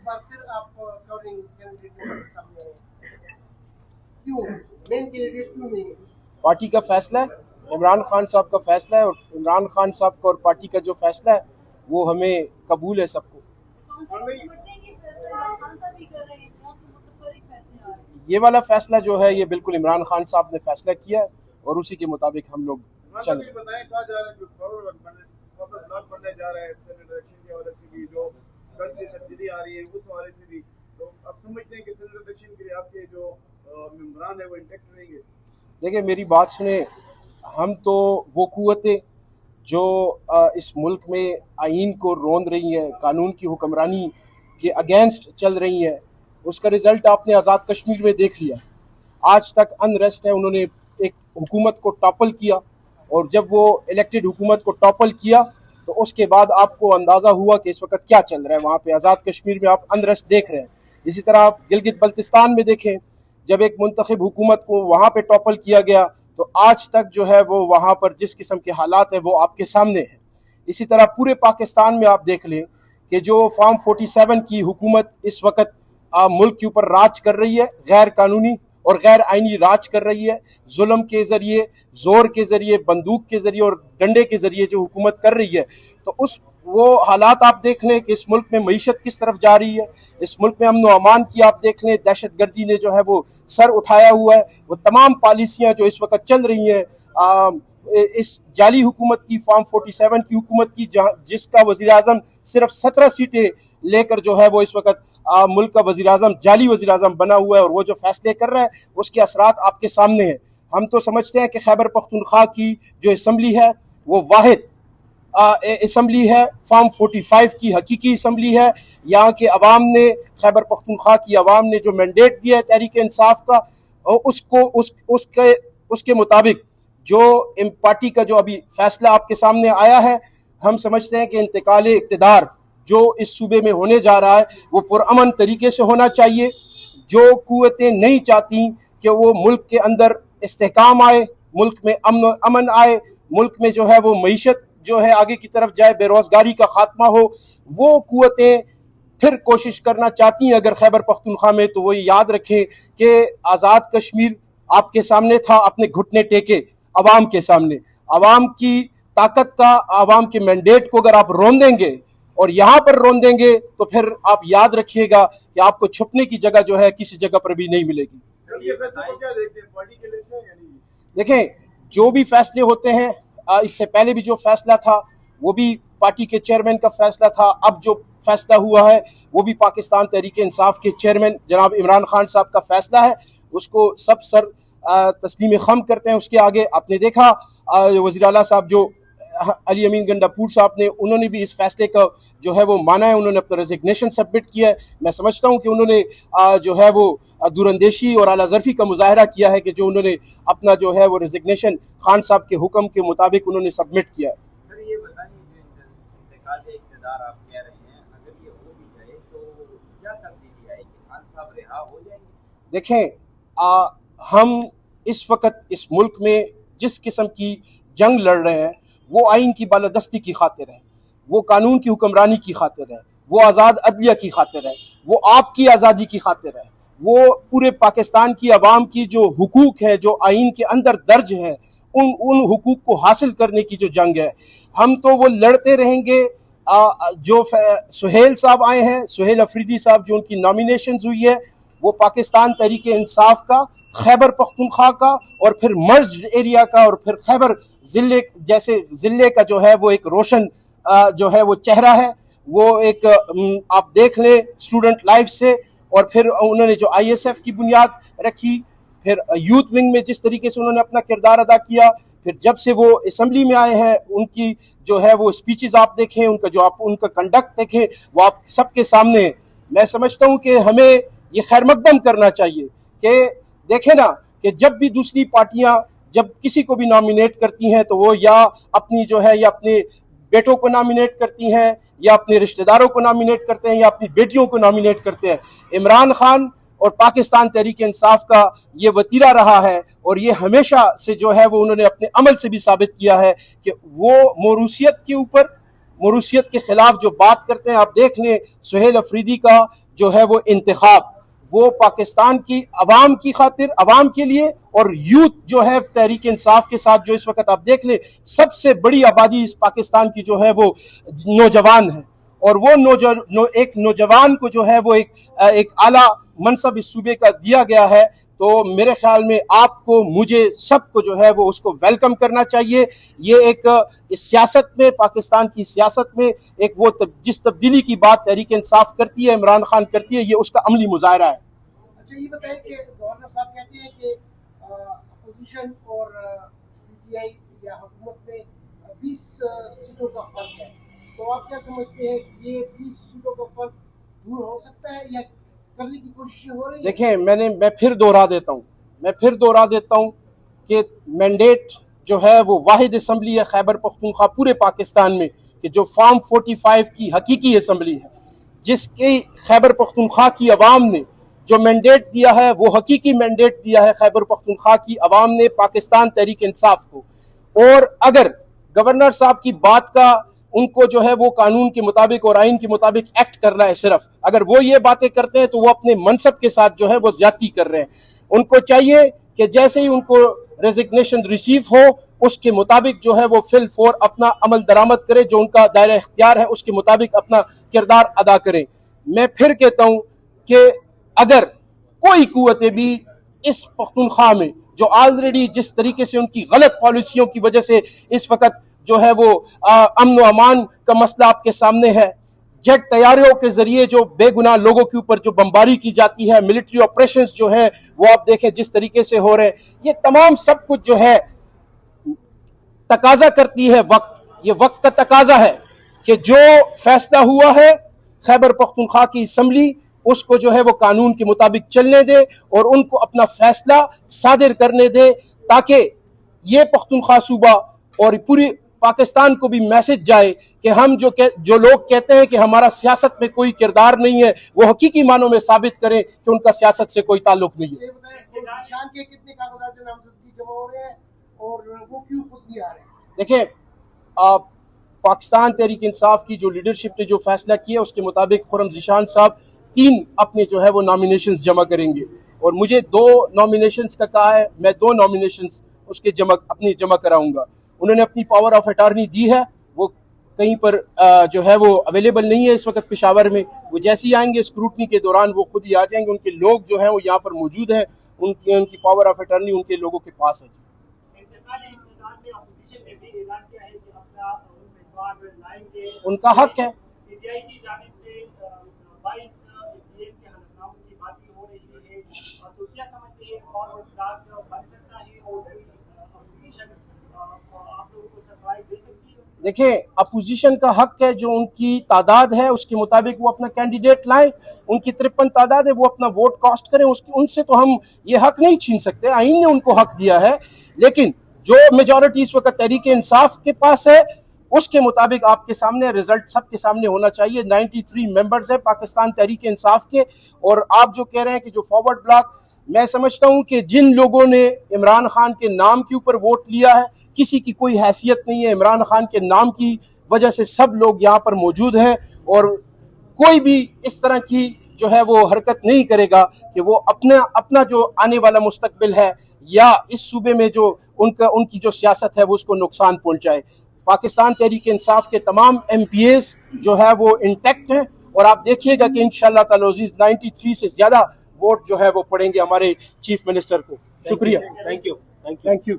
बार फिर आप covering candidate के सामने आए, क्यों मेन कैंडिडेट क्यों नहीं है? पार्टी का फैसला है, इमरान खान साहब का फैसला है, और इमरान खान साहब का और पार्टी का जो फैसला है वो हमें कबूल है सबको। ये वाला फैसला जो है ये बिल्कुल इमरान खान साहब ने फैसला किया है और उसी के मुताबिक हम लोग चल रहे हैं। बताएं कहा जा रहा है जो ब्लॉक बनने जा रहा है सेनेट इलेक्शन की वजह से भी, जो कल से तब्दीली आ रही है उस हवाले से भी, तो अब समझते हैं कि सेनेट इलेक्शन के लिए आपके जो मेंबरान है वो इंटेक्ट रहेंगे? देखिए मेरी बात सुने, हम तो वो कुव्वतें जो इस मुल्क में आइन को रोंद रही हैं, कानून की हुक्मरानी के अगेंस्ट चल रही हैं, उसका रिज़ल्ट आपने आज़ाद कश्मीर में देख लिया। आज तक अनरेस्ट है, उन्होंने एक हुकूमत को टॉपल किया, और जब वो इलेक्टेड हुकूमत को टॉपल किया तो उसके बाद आपको अंदाज़ा हुआ कि इस वक्त क्या चल रहा है वहाँ पे। आज़ाद कश्मीर में आप अनरेस्ट देख रहे हैं। इसी तरह आप गिलगित बल्तिस्तान में देखें, जब एक मुंतखब हुकूमत को वहाँ पे टॉपल किया गया तो आज तक जो है वो वहाँ पर जिस किस्म के हालात हैं वो आपके सामने हैं। इसी तरह पूरे पाकिस्तान में आप देख लें कि जो फॉर्म 47 की हुकूमत इस वक्त मुल्क के ऊपर राज कर रही है, गैर कानूनी और गैर आइनी राज कर रही है, जुल्म के ज़रिए, ज़ोर के ज़रिए, बंदूक के ज़रिए और डंडे के ज़रिए जो हुकूमत कर रही है, तो उस वो हालात आप देख लें कि इस मुल्क में मईशत किस तरफ जा रही है, इस मुल्क में अमन व अमान की आप देख लें, दहशत गर्दी ने जो है वो सर उठाया हुआ है। वो तमाम पॉलिसियाँ जो इस वक्त चल रही हैं इस जाली हुकूमत की, फॉर्म 47 की हुकूमत की, जिसका वज़ीर आज़म सिर्फ 17 सीटें लेकर जो है वो इस वक्त मुल्क का वज़ीर आज़म जाली वज़ीर आज़म बना हुआ है, और वो जो फैसले कर रहा है उसके असरात आपके सामने हैं। हम तो समझते हैं कि खैबर पख्तूनख्वा की जो असम्बली है वो वाहिद असम्बली है, फॉर्म 45 की हकीकी असम्बली है। यहाँ के अवाम ने, खैबर पख्तूनख्वा की अवाम ने जो मैंडेट दिया है तहरीक इंसाफ का, उसके मुताबिक जो पार्टी का जो अभी फैसला आपके सामने आया है, हम समझते हैं कि इंतकाल इक़्तिदार जो इस सूबे में होने जा रहा है वो पुरअमन तरीके से होना चाहिए। जो कुव्वतें नहीं चाहती कि वो मुल्क के अंदर इस्तेहकाम आए, मुल्क में अमन आए, मुल्क में जो है वो मईशत जो है आगे की तरफ जाए, बेरोज़गारी का खात्मा हो, वो कुव्वतें फिर कोशिश करना चाहती हैं अगर खैबर पख्तूनख्वा में, तो वो याद रखें कि आज़ाद कश्मीर आपके सामने था, अपने घुटने टेके अवाम के सामने। अवाम की ताकत का, अवाम के मैंडेट को अगर आप रोन देंगे और यहाँ पर रोन देंगे तो फिर आप याद रखिएगा कि आपको छुपने की जगह जो है किसी जगह पर भी नहीं मिलेगी। देखें, जो भी फैसले होते हैं, इससे पहले भी जो फैसला था वो भी पार्टी के चेयरमैन का फैसला था, अब जो फैसला हुआ है वो भी पाकिस्तान तहरीक इंसाफ के चेयरमैन जनाब इमरान खान साहब का फैसला है, उसको सब सर तस्लीम खम करते हैं। उसके आगे आपने देखा वज़ीर आला साहब जो अली अमीन गंडापुर साहब ने, उन्होंने भी इस फैसले का जो है वो माना है, उन्होंने अपना रेजिग्नेशन सबमिट किया है। मैं समझता हूँ कि उन्होंने जो है वो दूरंदेशी और आला ज़र्फ़ी का मुजाहरा किया है कि जो उन्होंने अपना जो है वो रेजिग्नेशन खान साहब के हुक्म के मुताबिक उन्होंने सबमिट किया है। देखें, हम इस वक्त इस मुल्क में जिस किस्म की जंग लड़ रहे हैं वो आइन की बालादस्ती की खातिर है, वो कानून की हुक्मरानी की खातिर है, वो आज़ाद अदलिया की खातिर है, वो आपकी आज़ादी की खातिर है, वो पूरे पाकिस्तान की आवाम की जो हुकूक है जो आइन के अंदर दर्ज है उन हुकूक को हासिल करने की जो जंग है, हम तो वो लड़ते रहेंगे। जो सुहेल साहब आए हैं, सुहेल अफरीदी साहब, जो उनकी नॉमिनेशन हुई है, वो पाकिस्तान तहरीक इंसाफ का, खैबर पख्तूनख्वा का और फिर मर्ज एरिया का और फिर खैबर ज़िले जैसे ज़िले का जो है वो एक रोशन जो है वो चेहरा है। वो एक आप देख लें स्टूडेंट लाइफ से, और फिर उन्होंने जो ISF की बुनियाद रखी, फिर यूथ विंग में जिस तरीके से उन्होंने अपना किरदार अदा किया, फिर जब से वो असम्बली में आए हैं उनकी जो है वो स्पीचेस आप देखें, उनका जो आप उनका कंडक्ट देखें, वो आप सबके सामने है। मैं समझता हूँ कि हमें ये खैर मकदम करना चाहिए कि देखें ना कि जब भी दूसरी पार्टियां जब किसी को भी नॉमिनेट करती हैं तो वो या अपनी जो है या अपने बेटों को नॉमिनेट करती हैं, या अपने रिश्तेदारों को नॉमिनेट करते हैं, या अपनी बेटियों को नॉमिनेट करते हैं। इमरान खान और पाकिस्तान तहरीक इंसाफ का ये वतीरा रहा है, और ये हमेशा से जो है वो उन्होंने अपने अमल से भी साबित किया है कि वो मौरूसियत के ऊपर, मरूसियत के खिलाफ जो बात करते हैं। आप देख लें सुहेल अफरीदी का जो है वो इंतखाब, वो पाकिस्तान की अवाम की खातिर, अवाम के लिए, और यूथ जो है तहरीक इंसाफ के साथ, जो इस वक्त आप देख लें सबसे बड़ी आबादी इस पाकिस्तान की जो है वो नौजवान है, और वो एक नौजवान को जो है वो एक आला मनसब इस सूबे का दिया गया है। तो मेरे ख्याल में आपको, मुझे, सबको जो है वो उसको वेलकम करना चाहिए। ये एक इस सियासत में, पाकिस्तान की सियासत में एक वो जिस तब्दीली की बात तहरीक इंसाफ करती है, इमरान खान करती है, ये उसका अमली मुजाहरा है। अच्छा, ये बताइए कि गवर्नर साहब कहते हैं कि अपोजिशन और पीटीआई या हुकूमत में 20 सीटों का फर्क है, तो आप क्या समझते हैं कि ये 20 सीटों का फर्क दूर हो सकता है या करने की कोशिश हो रही है? देखें, मैं फिर दोहरा देता हूँ कि मैंडेट जो है वो वाहिद असम्बली है खैबर पख्तूनख्वा पूरे पाकिस्तान में, कि जो फॉर्म 45 की हकीकी असम्बली है, जिसकी खैबर पख्तूनख्वा की आवाम ने जो मैंडेट दिया है, वो हकीकी मैंडेट दिया है खैबर पख्तूनख्वा की आवाम ने पाकिस्तान तहरीक इंसाफ को। और अगर गवर्नर साहब की बात का उनको जो है वो कानून के मुताबिक और आइन के मुताबिक एक्ट करना है, सिर्फ अगर वो ये बातें करते हैं तो वो अपने मनसब के साथ जो है वो ज्यादती कर रहे हैं। उनको चाहिए कि जैसे ही उनको रेजिग्नेशन रिसीव हो, उसके मुताबिक जो है वो फिल फोर अपना अमल दरामद करे, जो उनका दायरा इख्तियार है उसके मुताबिक अपना किरदार अदा करें। मैं फिर कहता हूं कि अगर कोई कुव्वतें भी इस पख्तूनख्वा में, जो ऑलरेडी जिस तरीके से उनकी गलत पॉलिसियों की वजह से इस वक्त जो है वो अमन व अमान का मसला आपके सामने है, जेट तैयारियों के जरिए जो बेगुनाह लोगों के ऊपर जो बमबारी की जाती है, मिलिट्री ऑपरेशंस जो है वो आप देखें जिस तरीके से हो रहे हैं, ये तमाम सब कुछ जो है तकाजा करती है वक्त, ये वक्त का तकाजा है कि जो फैसला हुआ है खैबर पख्तूनख्वा की असम्बली, उसको जो है वो कानून के मुताबिक चलने दे और उनको अपना फैसला सादिर करने दे, ताकि ये पख्तूनख्वा सूबा और पूरी पाकिस्तान को भी मैसेज जाए कि हम जो लोग कहते हैं कि हमारा सियासत में कोई किरदार नहीं है, वो हकीकी मानों में साबित करें कि उनका सियासत से कोई ताल्लुक नहीं है। निशान के कितने कागजात नामजदगी जमा हो रहे हैं और वो क्यों खुद नहीं आ रहे हैं? देखें, पाकिस्तान तहरीक इंसाफ की जो लीडरशिप ने जो फैसला किया उसके मुताबिक खुर्रम ज़ीशान साहब 3 अपने जो है वो नॉमिनेशंस जमा करेंगे, और मुझे 2 नॉमिनेशंस का कहा है, मैं 2 नॉमिनेशंस उसके जमा कराऊंगा। उन्होंने अपनी पावर ऑफ अटॉर्नी दी है, वो कहीं पर जो है वो अवेलेबल नहीं है इस वक्त पेशावर में। वो जैसे ही आएंगे स्क्रूटनी के दौरान वो खुद ही आ जाएंगे, उनके लोग जो हैं वो यहाँ पर मौजूद हैं, उनकी पावर ऑफ अटॉर्नी उनके लोगों के पास है। उनका हक है। देखें, अपोजिशन का हक है, जो उनकी तादाद है उसके मुताबिक वो अपना कैंडिडेट लाएं, उनकी 53 तादाद है, वो अपना वोट कास्ट करें, उनसे तो हम ये हक नहीं छीन सकते, आईन ने उनको हक दिया है। लेकिन जो मेजॉरिटी इस वक्त तहरीक इंसाफ के पास है उसके मुताबिक आपके सामने रिजल्ट सबके सामने होना चाहिए। 93 मेंबर्स है पाकिस्तान तहरीक इंसाफ के, और आप जो कह रहे हैं कि जो फॉरवर्ड ब्लॉक, मैं समझता हूं कि जिन लोगों ने इमरान खान के नाम के ऊपर वोट लिया है, किसी की कोई हैसियत नहीं है, इमरान खान के नाम की वजह से सब लोग यहाँ पर मौजूद हैं, और कोई भी इस तरह की जो है वो हरकत नहीं करेगा कि वो अपना जो आने वाला मुस्तकबिल है या इस सूबे में जो उनकी जो सियासत है वो उसको नुकसान पहुंचाए। पाकिस्तान तहरीक इंसाफ के तमाम MPAs जो है वो इंटैक्ट हैं, और आप देखिएगा कि इंशाअल्लाह ताला अज़ीज़ 93 से ज्यादा वोट जो है वो पड़ेंगे हमारे चीफ मिनिस्टर को। शुक्रिया, थैंक यू।